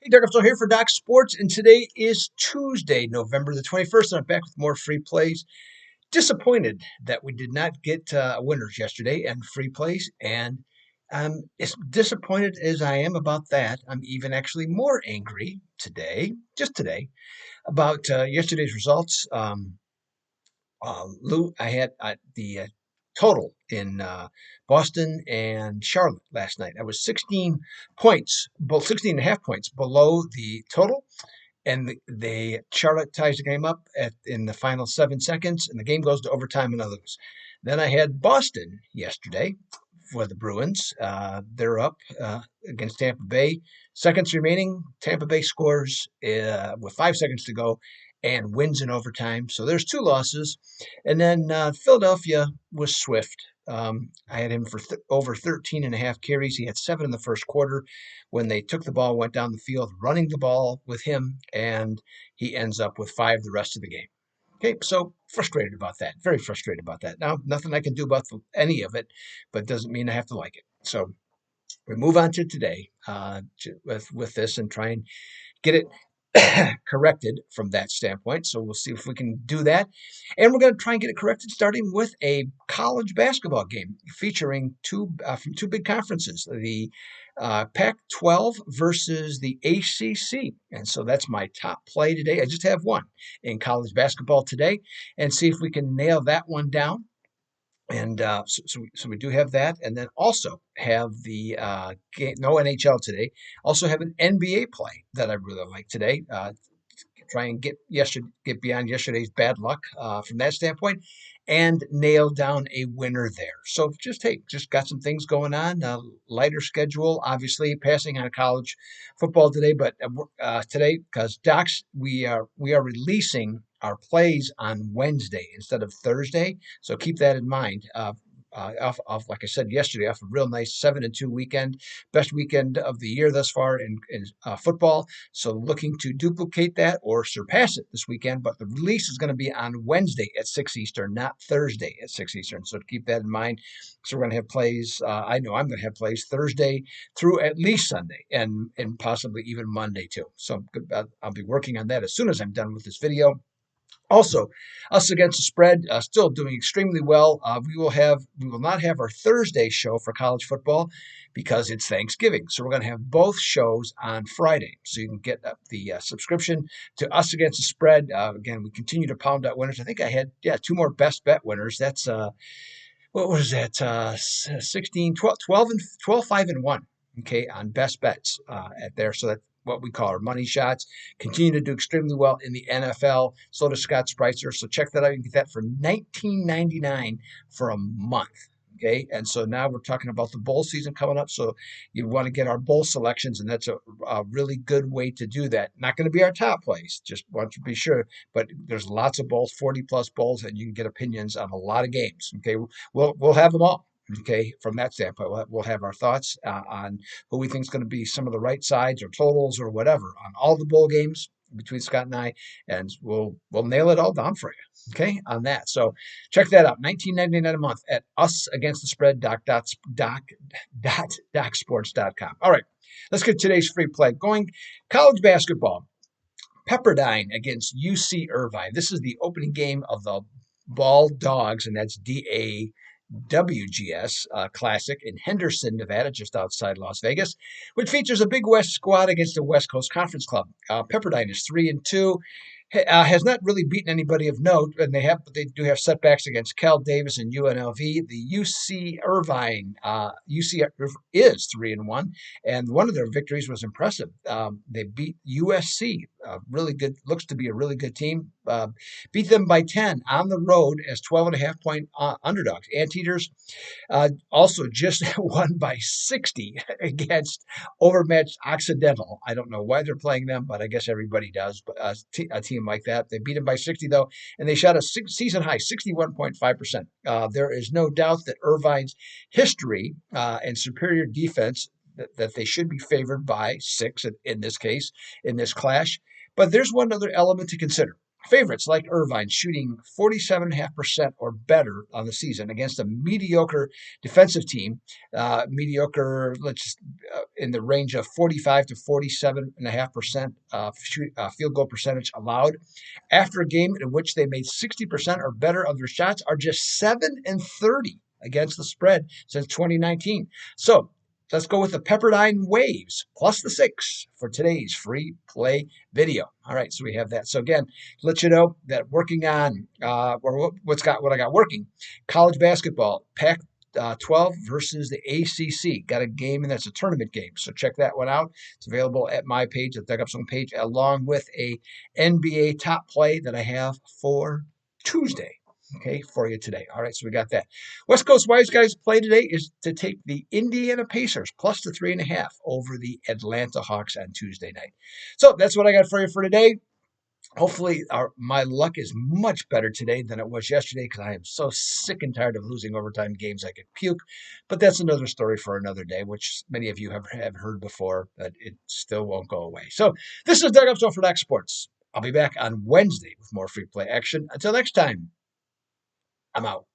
Hey, Doug, I'm still here for Doc Sports, and today is Tuesday, November the 21st, and I'm back with more free plays. Disappointed that we did not get winners yesterday and free plays, and as disappointed as I am about that, I'm even actually more angry today, just today, about yesterday's results. Lou, I had the total in Boston and Charlotte last night. I was 16 points, both 16 and a half points below the total. And they Charlotte ties the game up in the final 7 seconds, and the game goes to overtime and I lose. Then I had Boston yesterday for the Bruins. They're up against Tampa Bay. Seconds remaining. Tampa Bay scores with 5 seconds to go and wins in overtime. So there's two losses. And then Philadelphia was Swift. I had him for over 13 and a half carries. He had 7 in the first quarter. When they took the ball, went down the field, running the ball with him, and he ends up with 5 the rest of the game. Okay, so frustrated about that. Very frustrated about that. Now, nothing I can do about any of it, but doesn't mean I have to like it. So we move on to today with this and try and get it corrected from that standpoint. So we'll see if we can do that. And we're going to try and get it corrected starting with a college basketball game featuring from two big conferences, the Pac-12 versus the ACC. And so that's my top play today. I just have one in college basketball today and see if we can nail that one down. And so we do have that, and then also have the no NHL today. Also have an NBA play that I really like today. Try and get beyond yesterday's bad luck from that standpoint, and nail down a winner there. So just got some things going on. Lighter schedule, obviously passing on college football today, but today because Docs we are releasing our plays on Wednesday instead of Thursday. So keep that in mind. Off like I said yesterday, off a real nice 7-2 weekend, best weekend of the year thus far in football. So looking to duplicate that or surpass it this weekend. But the release is going to be on Wednesday at 6 Eastern, not Thursday at 6 Eastern. So keep that in mind. So we're going to have plays. I know I'm going to have plays Thursday through at least Sunday and possibly even Monday too. So I'll be working on that as soon as I'm done with this video. Also, us against the spread, still doing extremely well. We will not have our Thursday show for college football because it's Thanksgiving. So we're going to have both shows on Friday. So you can get the subscription to us against the spread. Again, we continue to pound out winners. I think I had 2 more best bet winners. That's what was that? 16, 12, 12 and 12, 5 and 1. Okay, on best bets at there. So that's what we call our money shots. Continue to do extremely well in the NFL. So does Scott Spritzer. So check that out. You can get that for $19.99 for a month. Okay, and so now we're talking about the bowl season coming up. So you want to get our bowl selections, and that's a really good way to do that. Not going to be our top place, just want to be sure. But there's lots of bowls, 40 plus bowls, and you can get opinions on a lot of games. Okay, we'll have them all. Okay, from that standpoint, we'll have our thoughts on who we think is going to be some of the right sides or totals or whatever on all the bowl games between Scott and I, and we'll nail it all down for you. Okay, on that. So check that out. $19.99 a month at usagainstthespread.docsports.com. All right, let's get today's free play going. College basketball. Pepperdine against UC-Irvine. This is the opening game of the Ball Dogs, and that's WGS Classic in Henderson, Nevada, just outside Las Vegas, which features a Big West squad against a West Coast Conference club. Pepperdine is 3-2. Has not really beaten anybody of note, and they do have setbacks against Cal Davis and UNLV. The UC-Irvine is 3-1, and one of their victories was impressive. They beat USC, really good, looks to be a really good team. Beat them by 10 on the road as 12.5-point underdogs. Anteaters also just won by 60 against overmatched Occidental. I don't know why they're playing them, but I guess everybody does. But a team like that, they beat them by 60 though, and they shot a season high 61.5%. There is no doubt that Irvine's history and superior defense that they should be favored by 6 in this case in this clash. But there's one other element to consider. Favorites like Irvine shooting 47.5% or better on the season against a mediocre defensive team. Mediocre, in the range of 45 to 47.5% field goal percentage allowed. After a game in which they made 60% or better of their shots, are just 7-30 against the spread since 2019. So let's go with the Pepperdine Waves plus the 6 for today's free play video. All right, so we have that. So again, to let you know that working on what I got working, college basketball, Pac-12 versus the ACC. Got a game, and that's a tournament game. So check that one out. It's available at my page, at Doug Upstone page, along with a NBA top play that I have for Tuesday. Okay, for you today. All right, so we got that. West Coast Wise Guys play today is to take the Indiana Pacers plus the 3.5 over the Atlanta Hawks on Tuesday night. So that's what I got for you for today. Hopefully, my luck is much better today than it was yesterday because I am so sick and tired of losing overtime games I could puke. But that's another story for another day, which many of you have heard before, but it still won't go away. So this is Doug Upstone for Doc Sports. I'll be back on Wednesday with more free play action. Until next time, I'm out.